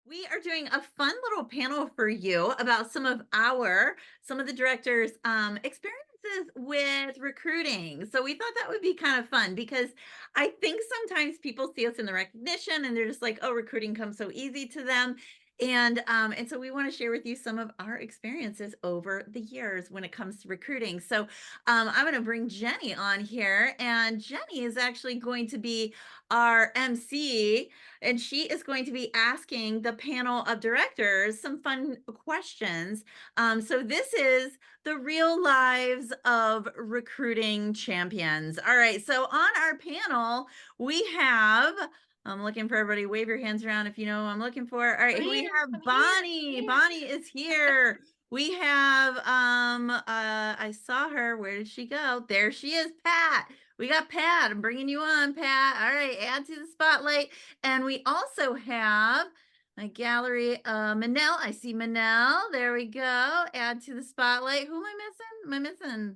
We are doing a fun little panel for you about some of the directors' experiences with recruiting. So we thought that would be kind of fun because I think sometimes people see us in the recognition and they're just like, oh, recruiting comes so easy to them. And so we want to share with you some of our experiences over the years when it comes to recruiting. So I'm going to bring Jenny on here, and Jenny is actually going to be our MC, and she is going to be asking the panel of directors some fun questions. So this is the real lives of recruiting champions. All right, so on our panel, we have, I'm looking for everybody. Wave your hands around if you know who I'm looking for. All right, we I'm have here. Bonnie. Bonnie is here. We have I saw her. Where did she go? There she is, Pat. We got Pat. I'm bringing you on, Pat. All right, add to the spotlight. And we also have my gallery, Manel. I see Manel. There we go. Add to the spotlight. Who am I missing? Am I missing?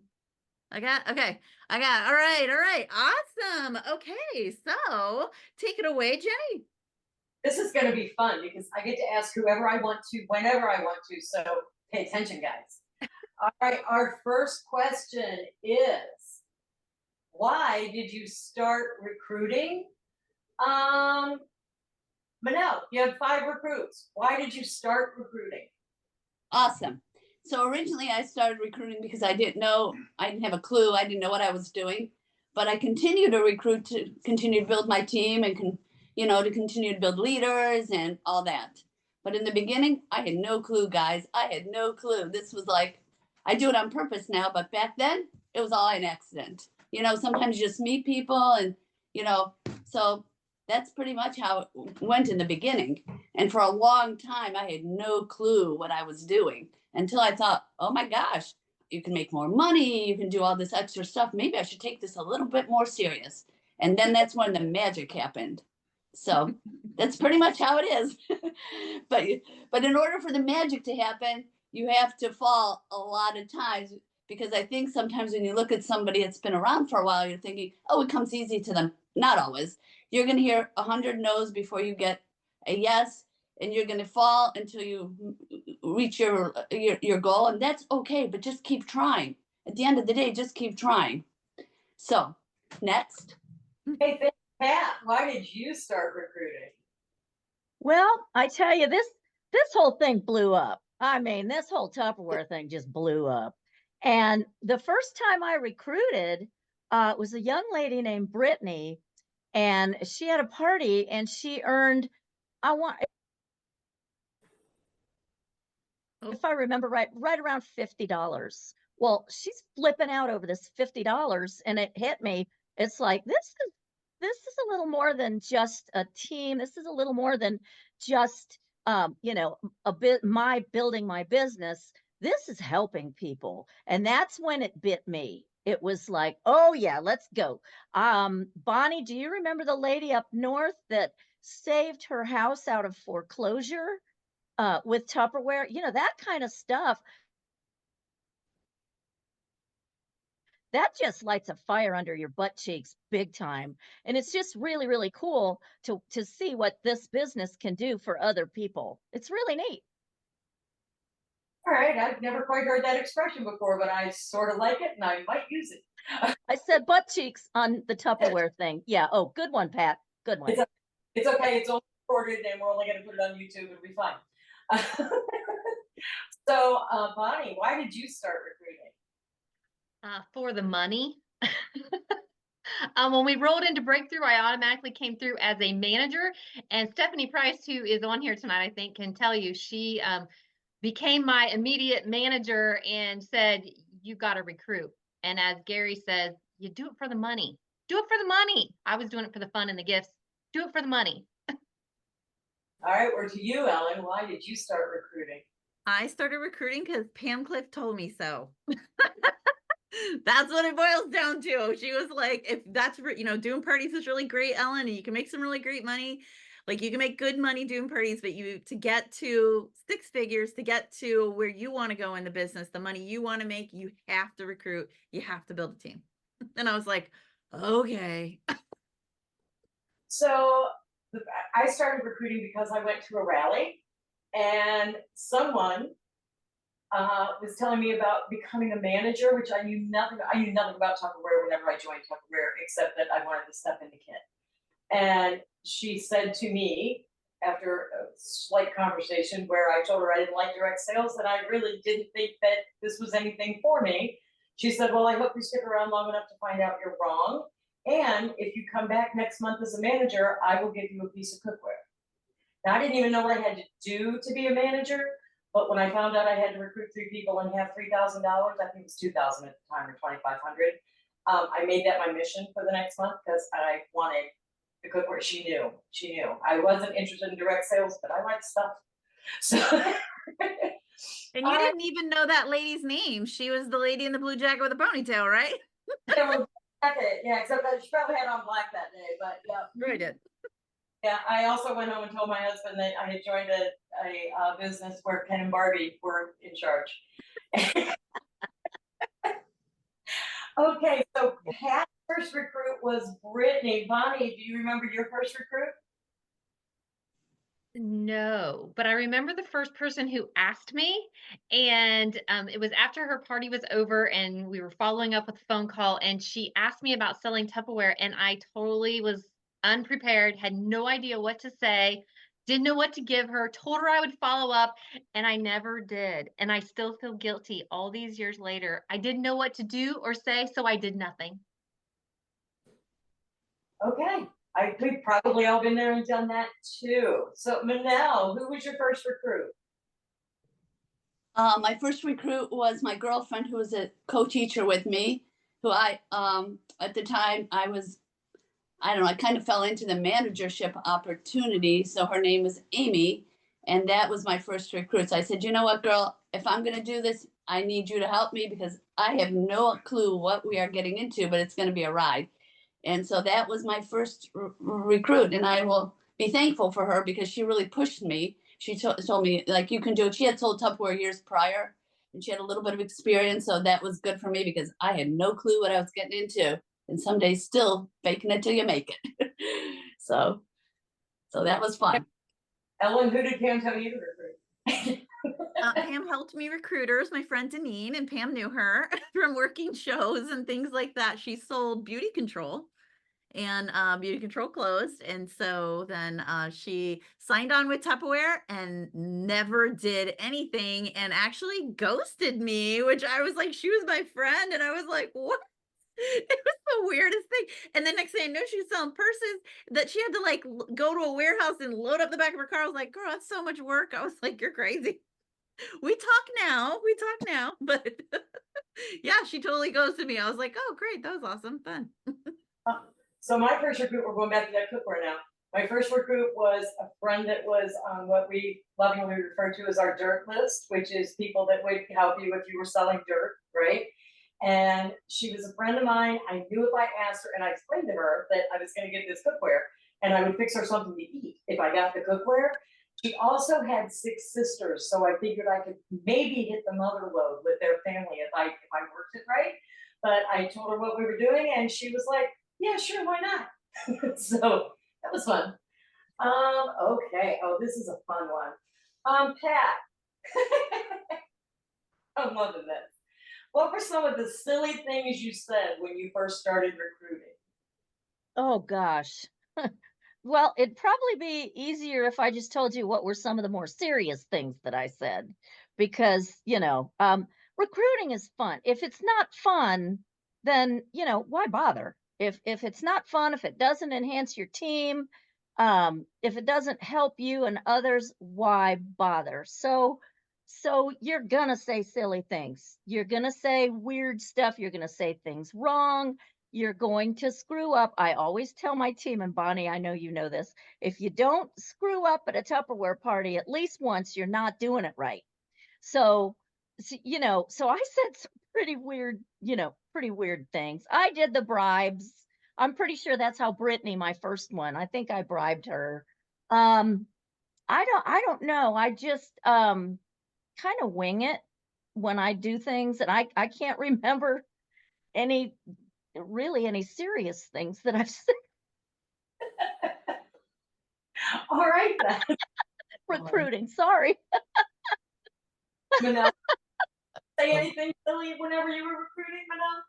Okay. All right. Awesome. Okay, so take it away, Jenny. This is going to be fun because I get to ask whoever I want to, whenever I want to. So pay attention, guys. All right. Our first question is, why did you start recruiting? Um, Manel, you had 5 recruits. Why did you start recruiting? Awesome. So originally I started recruiting because I didn't have a clue. I didn't know what I was doing, but I continued to recruit to continue to build my team and to continue to build leaders and all that. But in the beginning, I had no clue, guys. I had no clue. This was like, I do it on purpose now, but back then it was all an accident. Sometimes you just meet people and, so that's pretty much how it went in the beginning. And for a long time, I had no clue what I was doing until I thought, oh my gosh, you can make more money. You can do all this extra stuff. Maybe I should take this a little bit more serious. And then that's when the magic happened. So that's pretty much how it is. but but in order for the magic to happen, you have to fall a lot of times, because I think sometimes when you look at somebody that's been around for a while, you're thinking, oh, it comes easy to them. Not always. You're going to hear 100 no's before you get a yes, and you're going to fall until you reach your goal, and that's okay. But just keep trying. At the end of the day, just keep trying. So, next. Hey, Pat, why did you start recruiting? Well, I tell you, this whole thing blew up. I mean, this whole Tupperware thing just blew up. And the first time I recruited was a young lady named Brittany, and she had a party and she earned, I want, if I remember right around $50. Well, she's flipping out over this $50, and it hit me. It's like this is a little more than just a team. This is a little more than just a bit my building my business. This is helping people. And that's when it bit me. It was like, oh yeah, let's go. Bonnie, do you remember the lady up north that saved her house out of foreclosure with Tupperware? That kind of stuff. That just lights a fire under your butt cheeks big time. And it's just really, really cool to see what this business can do for other people. It's really neat. All right. I've never quite heard that expression before, but I sort of like it and I might use it. I said butt cheeks on the Tupperware thing. Yeah. Oh, good one, Pat. Good one. It's okay. It's only recorded and we're only going to put it on YouTube. It'll be fine. So, Bonnie, why did you start recruiting? For the money. When we rolled into Breakthrough, I automatically came through as a manager. And Stephanie Price, who is on here tonight, I think, can tell you she became my immediate manager and said, you got to recruit. And as Gary says, you do it for the money. Do it for the money. I was doing it for the fun and the gifts. Do it for the money. All right, we're to you, Ellen. Why did you start recruiting? I started recruiting because Pam Cliff told me so. That's what it boils down to. She was like, if that's, doing parties is really great, Ellen, and you can make some really great money. Like, you can make good money doing parties, but to get to 6 figures, to get to where you want to go in the business, the money you want to make, you have to recruit, you have to build a team. And I was like, okay. So I started recruiting because I went to a rally and someone was telling me about becoming a manager, which I knew nothing about Tupperware whenever I joined Tupperware, except that I wanted to step in the kit. And she said to me, after a slight conversation where I told her I didn't like direct sales, that I really didn't think that this was anything for me. She said, well, I hope you stick around long enough to find out you're wrong. And if you come back next month as a manager, I will give you a piece of cookware. Now, I didn't even know what I had to do to be a manager, but when I found out I had to recruit 3 people and have $3,000, I think it was 2,000 at the time or 2,500. I made that my mission for the next month because I wanted the cookware. She knew. I wasn't interested in direct sales, but I liked stuff. So, And you didn't even know that lady's name. She was the lady in the blue jacket with a ponytail, right? yeah, except that she probably had on black that day, but yeah. Sure I did. Yeah, I also went home and told my husband that I had joined a business where Ken and Barbie were in charge. Okay, so Pat's first recruit was Brittany. Bonnie, do you remember your first recruit? No, but I remember the first person who asked me, and it was after her party was over, and we were following up with a phone call, and she asked me about selling Tupperware, and I totally was unprepared, had no idea what to say, didn't know what to give her, told her I would follow up, and I never did. And I still feel guilty all these years later. I didn't know what to do or say, so I did nothing. Okay, we've probably all been there and done that too. So Manal, who was your first recruit? My first recruit was my girlfriend, who was a co-teacher with me, who at the time I don't know, I kind of fell into the managership opportunity. So her name was Amy, and that was my first recruit. So I said, you know what, girl, if I'm going to do this, I need you to help me because I have no clue what we are getting into, but it's going to be a ride. And so that was my first recruit, and I will be thankful for her because she really pushed me. She told me, like, you can do it. She had sold Tupperware years prior, and she had a little bit of experience, so that was good for me because I had no clue what I was getting into, and some days still faking it till you make it. so that was fun. Ellen, who did Pam tell you to recruit? Pam helped me recruiters, my friend Deneen, and Pam knew her from working shows and things like that. She sold beauty control and beauty control closed. And so then she signed on with Tupperware and never did anything and actually ghosted me, which I was like, she was my friend. And I was like, what? It was the weirdest thing. And the next thing I know, she was selling purses that she had to like go to a warehouse and load up the back of her car. I was like, girl, that's so much work. I was like, you're crazy. We talk now, but yeah, she totally ghosted me. I was like, oh, great. That was awesome. Fun. So my first recruit, we're going back to that cookware now. My first recruit was a friend that was on what we lovingly refer to as our dirt list, which is people that would help you if you were selling dirt, right? And she was a friend of mine. I knew if I asked her and I explained to her that I was going to get this cookware and I would fix her something to eat if I got the cookware. She also had 6 sisters, so I figured I could maybe hit the mother load with their family if I worked it right. But I told her what we were doing, and she was like, "Yeah, sure, why not?" So that was fun. Okay. Oh, this is a fun one. Pat, I'm loving this. What were some of the silly things you said when you first started recruiting? Oh gosh. Well, it'd probably be easier if I just told you what were some of the more serious things that I said, because, recruiting is fun. If it's not fun, then, why bother? If it's not fun, if it doesn't enhance your team, if it doesn't help you and others, why bother? So you're gonna say silly things. You're gonna say weird stuff. You're gonna say things wrong. You're going to screw up. I always tell my team, and Bonnie, I know you know this, if you don't screw up at a Tupperware party at least once, you're not doing it right. So, so I said some pretty weird things. I did the bribes. I'm pretty sure that's how Brittany, my first one, I think I bribed her. Um, I don't know. I just kind of wing it when I do things, and I can't remember any really any serious things that I've said. All right then. Recruiting, sorry. Manal, say anything silly whenever you were recruiting, Manal?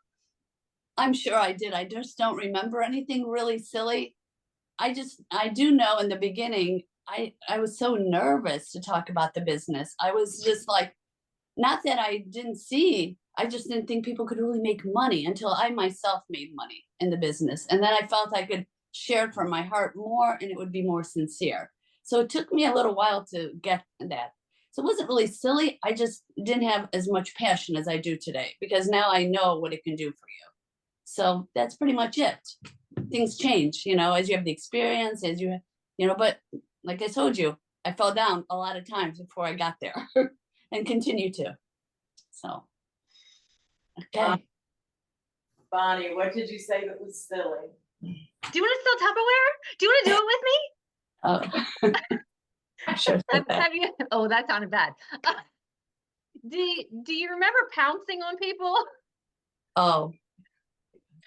I'm sure I did. I just don't remember anything really silly. I do know in the beginning, I was so nervous to talk about the business. I was just like, not that I didn't see, I just didn't think people could really make money until I myself made money in the business. And then I felt I could share it from my heart more and it would be more sincere. So it took me a little while to get that. So it wasn't really silly. I just didn't have as much passion as I do today because now I know what it can do for you. So that's pretty much it. Things change, as you have the experience, but like I told you, I fell down a lot of times before I got there and continue to. So, okay. Bonnie, what did you say that was silly? Do you want to steal Tupperware? Do you want to do it with me? Oh, sure. Have you? Oh, that sounded bad. Do you remember pouncing on people? Oh,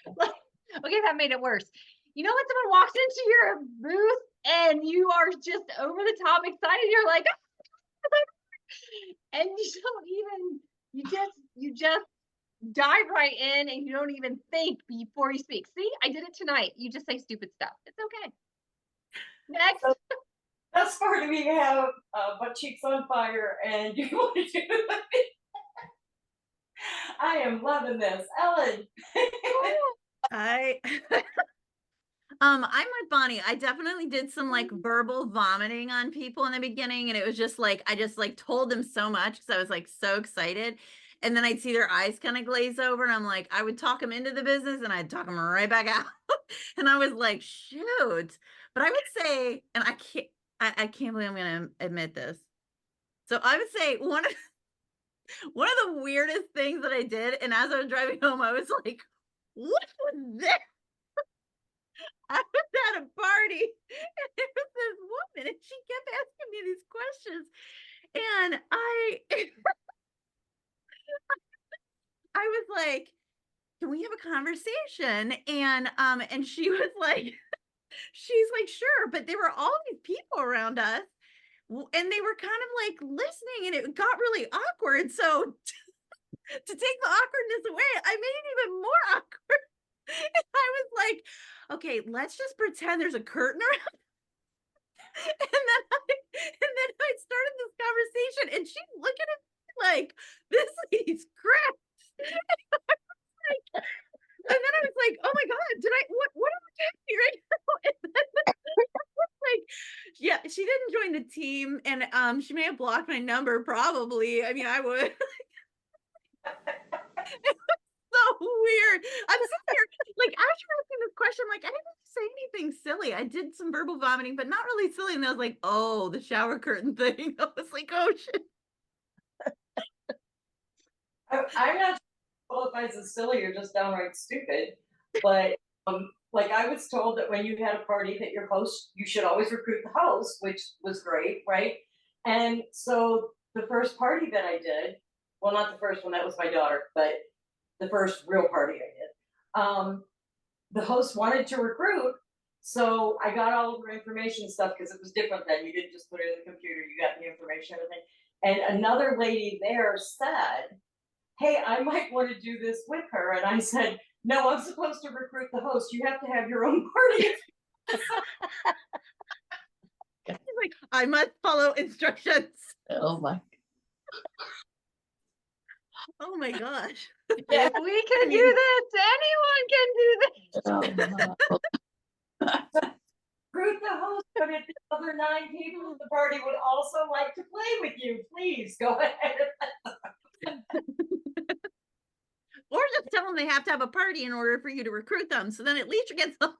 Okay, that made it worse. You know when someone walks into your booth and you are just over the top excited, you're like, and you just dive right in and you don't even think before you speak. See, I did it tonight. You just say stupid stuff. It's okay. Next. So, that's part of me have butt cheeks on fire and you want to do it. I am loving this. Ellen. I I'm with Bonnie. I definitely did some like verbal vomiting on people in the beginning, and it was just like I just like told them so much because I was like so excited. And then I'd see their eyes kind of glaze over, and I'm like, I would talk them into the business and I'd talk them right back out. And I was like, shoot. But I would say, and I can't believe I'm gonna admit this. So I would say one of the weirdest things that I did, and as I was driving home, I was like, what was this? I was at a party and there was this woman and she kept asking me these questions. And I was like, can we have a conversation? And she was like, she's like, sure. But there were all these people around us and they were kind of like listening and it got really awkward. So to take the awkwardness away, I made it even more awkward. And I was like, okay, let's just pretend there's a curtain around. And then I started this conversation and she's looking at me like, this lady's crap. And then I was like, oh my God, what am I doing right now? And then like, yeah, she didn't join the team and she may have blocked my number probably. I mean, I would. So weird. I'm sitting here, like, after asking this question, I'm like, I didn't say anything silly. I did some verbal vomiting, but not really silly. And I was like, oh, the shower curtain thing. I was like, oh shit. I'm not sure if it's as silly or just downright stupid, but like I was told that when you had a party that your host, you should always recruit the host, which was great, right? And so the first party that I did, well, not the first one, that was my daughter, but the first real party I did. The host wanted to recruit, so I got all of her information stuff because it was different then. You didn't just put it in the computer, you got the information, everything. And another lady there said, hey, I might want to do this with her. And I said, no, I'm supposed to recruit the host. You have to have your own party. She's like, I must follow instructions. Oh my. Oh my gosh. If we can do this, anyone can do this. Oh, Recruit the host, but if the other 9 people at the party would also like to play with you, please go ahead. Or just tell them they have to have a party in order for you to recruit them. So then at least you get some.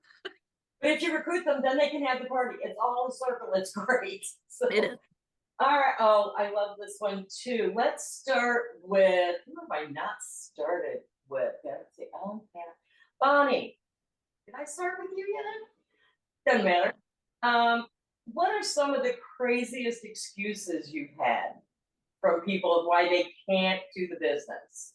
But if you recruit them, then they can have the party. It's all a circle. It's great. So, It is. all right. Oh, I love this one too. Let's start with, who have I not started with? Let's see. Oh, yeah. Bonnie, did I start with you yet? Doesn't matter. What are some of the craziest excuses you've had from people of why they can't do the business?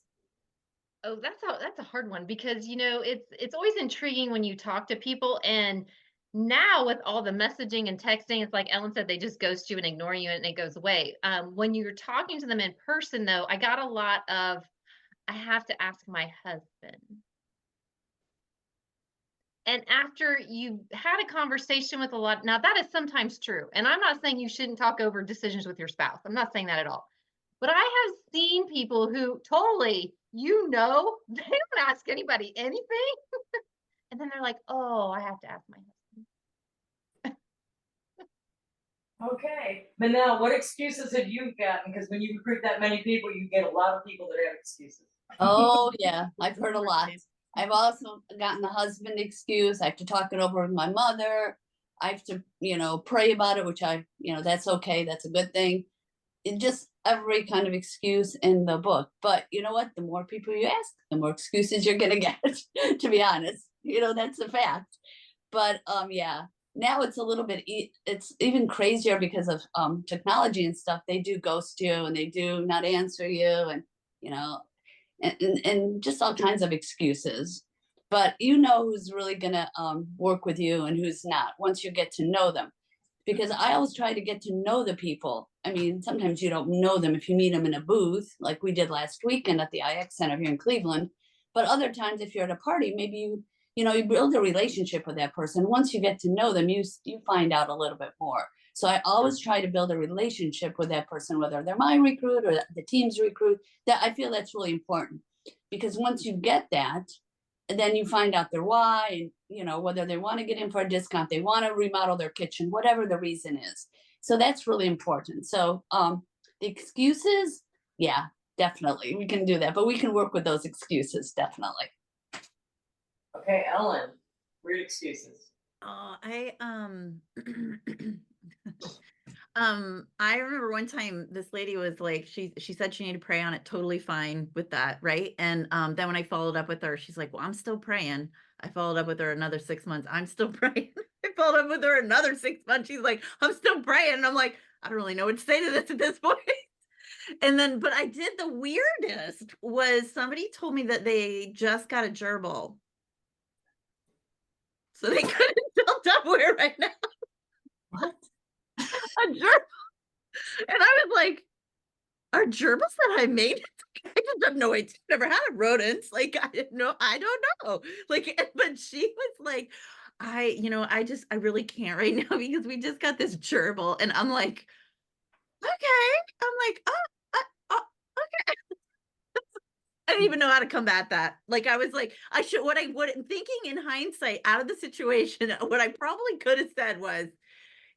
Oh, that's a hard one because it's always intriguing when you talk to people and Now with all the messaging and texting, it's like Ellen said, they just ghost you and ignore you and it goes away. When you're talking to them in person, though, I got a lot of, I have to ask my husband. And after you've had a conversation with a lot, now that is sometimes true. And I'm not saying you shouldn't talk over decisions with your spouse. I'm not saying that at all. But I have seen people who totally, they don't ask anybody anything. And then they're like, oh, I have to ask my husband. Okay, but now what excuses have you gotten? Because when you recruit that many people, you get a lot of people that have excuses. Oh, yeah, I've heard a lot. I've also gotten the husband excuse. I have to talk it over with my mother. I have to, pray about it, which that's okay. That's a good thing. It just every kind of excuse in the book. But you know what? The more people you ask, the more excuses you're gonna get, to be honest. That's a fact. But yeah, now it's a little bit it's even crazier because of technology and stuff. They do ghost you and they do not answer you, and you know and just all kinds of excuses. But who's really gonna work with you and who's not once you get to know them. Because I always try to get to know the people. I mean, sometimes you don't know them if you meet them in a booth, like we did last weekend at the IX Center here in Cleveland. But other times, if you're at a party, maybe you build a relationship with that person. Once you get to know them, you find out a little bit more. So I always try to build a relationship with that person, whether they're my recruit or the team's recruit. That I feel that's really important, because once you get that, and then you find out their why, and whether they want to get in for a discount, they want to remodel their kitchen, whatever the reason is. So that's really important. So the excuses, yeah, definitely we can do that, but we can work with those excuses, definitely. Okay, Ellen, weird excuses. Oh, I remember one time this lady was like, she said she needed to pray on it, totally fine with that, right? And then when I followed up with her, she's like, well, I'm still praying. I followed up with her another 6 months. I'm still praying. I followed up with her another 6 months. She's like, I'm still praying. And I'm like, I don't really know what to say to this at this point. And then, but I did the weirdest was somebody told me that they just got a gerbil. So they couldn't tell Tupperware right now. What? A gerbil. And I was like, are gerbils that I made? I just have no idea. Never had a rodents. Like, I didn't know. I don't know. Like, but she was like, I really can't right now because we just got this gerbil. And I'm like, okay. I'm like, okay. I didn't even know how to combat that. Like, I was like, what I would, thinking in hindsight out of the situation, what I probably could have said was,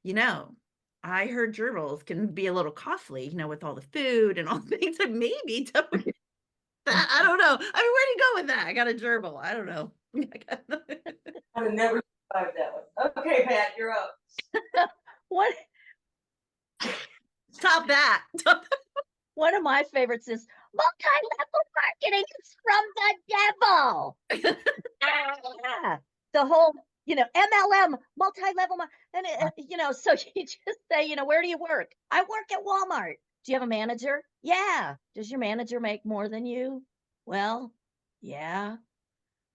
you know, I heard gerbils can be a little costly, with all the food and all the things, and maybe that, I don't know. I mean, where do you go with that? I got a gerbil. I don't know. I would never survive that one. Okay, Pat, you're up. What Top that. one of my favorites is multi-level marketing is from the devil. Ah, the whole, MLM, multi-level, and so you just say, where do you work? I work at Walmart. Do you have a manager? Yeah. Does your manager make more than you? Well, yeah.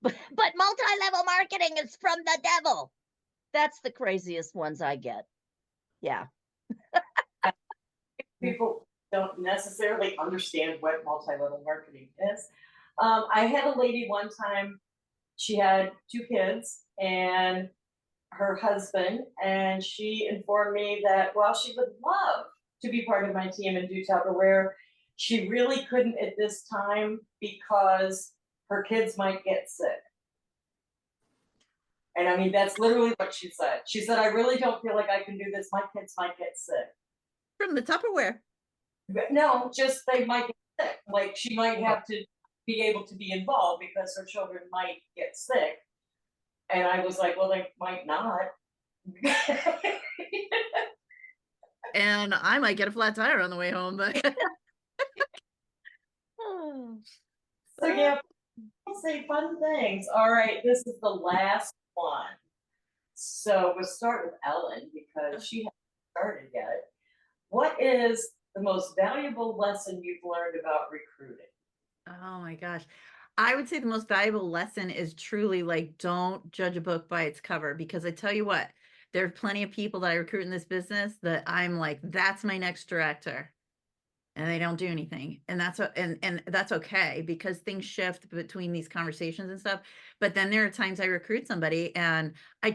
But multi-level marketing is from the devil. That's the craziest ones I get. Yeah. People don't necessarily understand what multi-level marketing is. I had a lady one time, she had 2 kids and her husband, and she informed me that while she would love to be part of my team and do Tupperware, she really couldn't at this time because her kids might get sick. And I mean, that's literally what she said. She said, I really don't feel like I can do this. My kids might get sick. From the Tupperware. No, just they might get sick. Like she might have to be able to be involved because her children might get sick. And I was like, well, they might not. And I might get a flat tire on the way home, but So yeah, I'll say fun things. All right, this is the last one. So we'll start with Ellen because she hasn't started yet. What is the most valuable lesson you've learned about recruiting? oh my gosh. I would say the most valuable lesson is truly like, don't judge a book by its cover, because I tell you what, there are plenty of people that I recruit in this business that I'm like, that's my next director. And they don't do anything. And and that's okay, because things shift between these conversations and stuff. But then there are times I recruit somebody and I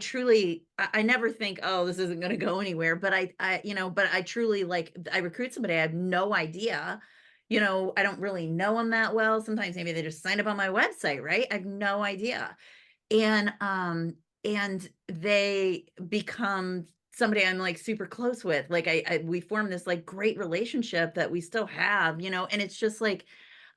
never think, oh, this isn't going to go anywhere. But but I truly like, I recruit somebody, I have no idea. I don't really know them that well. Sometimes maybe they just signed up on my website, right? I have no idea. And they become somebody I'm like super close with. Like we formed this like great relationship that we still have, and it's just like,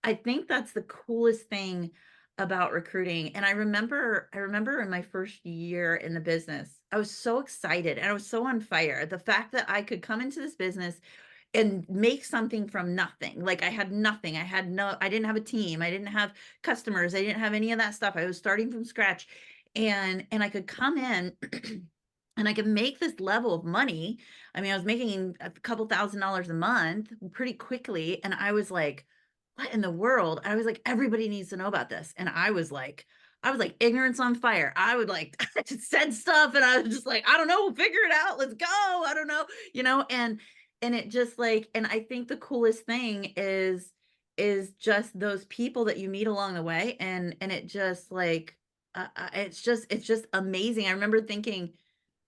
I think that's the coolest thing about recruiting. And I remember in my first year in the business, I was so excited and I was so on fire. The fact that I could come into this business and make something from nothing. Like I had nothing. I didn't have a team. I didn't have customers. I didn't have any of that stuff. I was starting from scratch. And I could come in and I could make this level of money. I mean, I was making a couple $1,000s a month pretty quickly. And I was like, what in the world? I was like, everybody needs to know about this. And I was like ignorance on fire. I would like, I just said stuff and I was just like, I don't know, we'll figure it out. Let's go. I don't know, and it just like, and I think the coolest thing is just those people that you meet along the way. And it just like, it's just amazing. I remember thinking,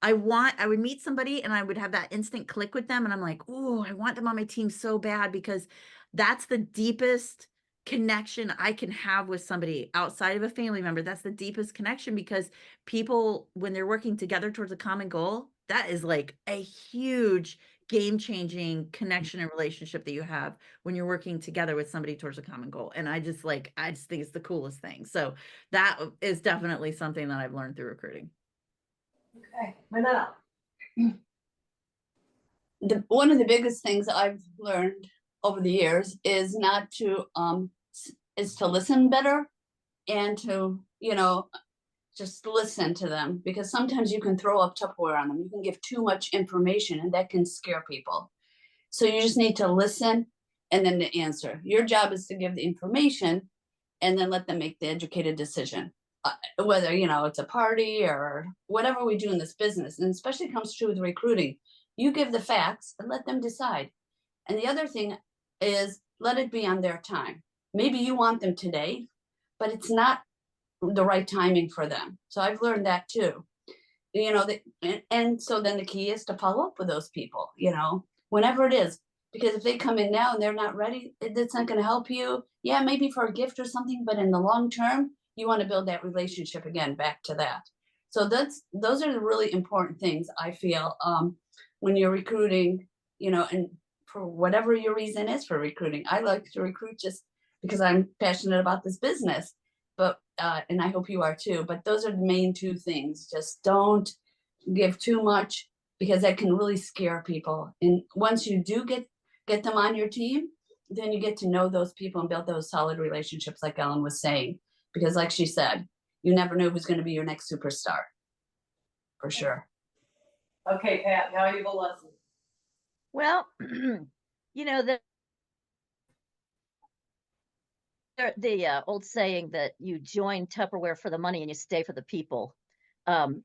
I would meet somebody and I would have that instant click with them. And I'm like, oh, I want them on my team so bad, because that's the deepest connection I can have with somebody outside of a family member. That's the deepest connection, because people, when they're working together towards a common goal, that is like a huge game changing connection and relationship that you have when you're working together with somebody towards a common goal. And I just think it's the coolest thing. So that is definitely something that I've learned through recruiting. Okay, Manal. One of the biggest things I've learned over the years is not to is to listen better, and to just listen to them, because sometimes you can throw up Tupperware on them. You can give too much information and that can scare people. So you just need to listen and then to answer. Your job is to give the information and then let them make the educated decision. Whether it's a party or whatever we do in this business, and especially comes true with recruiting, you give the facts and let them decide. And the other thing is, let it be on their time. Maybe you want them today, but it's not the right timing for them. So I've learned that too. And so then the key is to follow up with those people, whenever it is. Because if they come in now and they're not ready, it's not going to help you. Yeah, maybe for a gift or something, but in the long term, you want to build that relationship again, back to that. So those are the really important things, I feel, when you're recruiting, and for whatever your reason is for recruiting. I like to recruit just because I'm passionate about this business, but and I hope you are too. But those are the main two things. Just don't give too much, because that can really scare people. And once you do get them on your team, then you get to know those people and build those solid relationships, like Ellen was saying. Because like she said, you never know who's going to be your next superstar, for sure. Okay, Pat, valuable lesson. Well, the old saying that you join Tupperware for the money and you stay for the people. And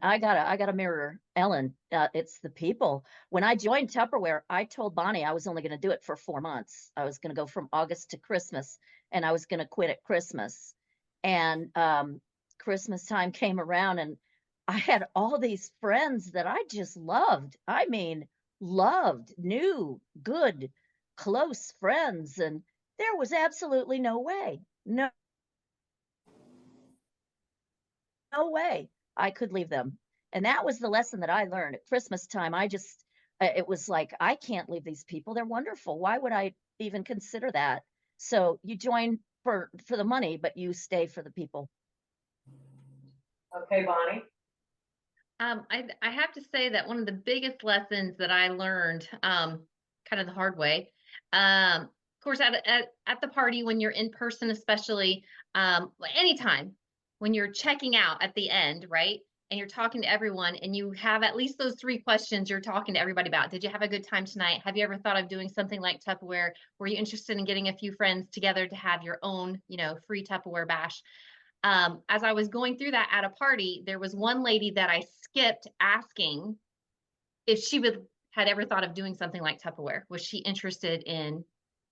I gotta mirror Ellen. It's the people. When I joined Tupperware, I told Bonnie I was only going to do it for 4 months. I was going to go from August to Christmas, and I was going to quit at Christmas. And Christmas time came around, and I had all these friends that I just loved. I mean, loved, new, good, close friends, and there was absolutely no way, no way I could leave them. And that was the lesson that I learned at Christmas time. It was like, I can't leave these people. They're wonderful. Why would I even consider that? So you join for the money, but you stay for the people. Okay, Bonnie. I have to say that one of the biggest lessons that I learned, kind of the hard way, of course, at the party, when you're in person, especially, anytime when you're checking out at the end, right? and you're talking to everyone, and you have at least those 3 questions you're talking to everybody about. Did you have a good time tonight? Have you ever thought of doing something like Tupperware? Were you interested in getting a few friends together to have your own, free Tupperware bash? As I was going through that at a party, there was one lady that I skipped asking if she had ever thought of doing something like Tupperware. Was she interested in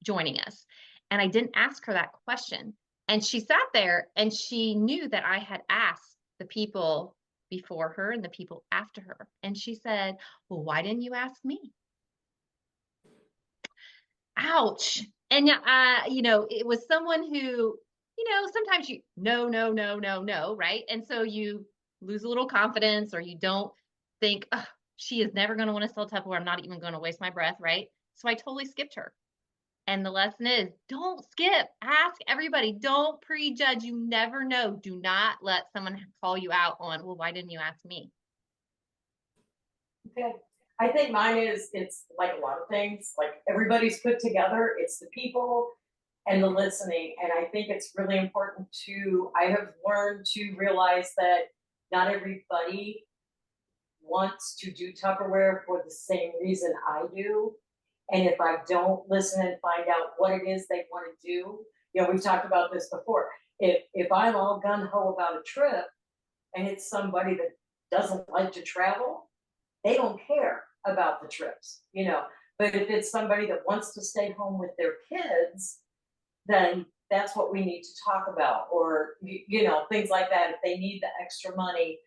joining us? And I didn't ask her that question. And she sat there and she knew that I had asked the people before her and the people after her. And she said, well, why didn't you ask me? Ouch. And it was someone who, sometimes no, no, no, no, no, right? And so you lose a little confidence, or you don't think, oh, she is never going to want to sell Tupperware. I'm not even going to waste my breath, right? So I totally skipped her. And the lesson is, don't skip. Ask everybody. Don't prejudge. You never know. Do not let someone call you out on, well, why didn't you ask me? Okay. I think mine it's like a lot of things, like everybody's put together, it's the people and the listening. And I think it's really important I have learned to realize that not everybody wants to do Tupperware for the same reason I do. And if I don't listen and find out what it is they want to do, we've talked about this before. If I'm all gung ho about a trip and it's somebody that doesn't like to travel, they don't care about the trips. But if it's somebody that wants to stay home with their kids, then that's what we need to talk about, or things like that. If they need the extra money,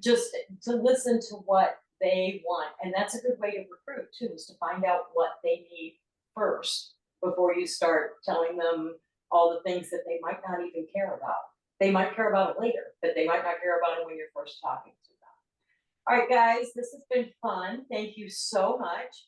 just to listen to what they want. And that's a good way to recruit too, is to find out what they need first before you start telling them all the things that they might not even care about. They might care about it later, but they might not care about it when you're first talking to them. All right, guys, this has been fun. Thank you so much.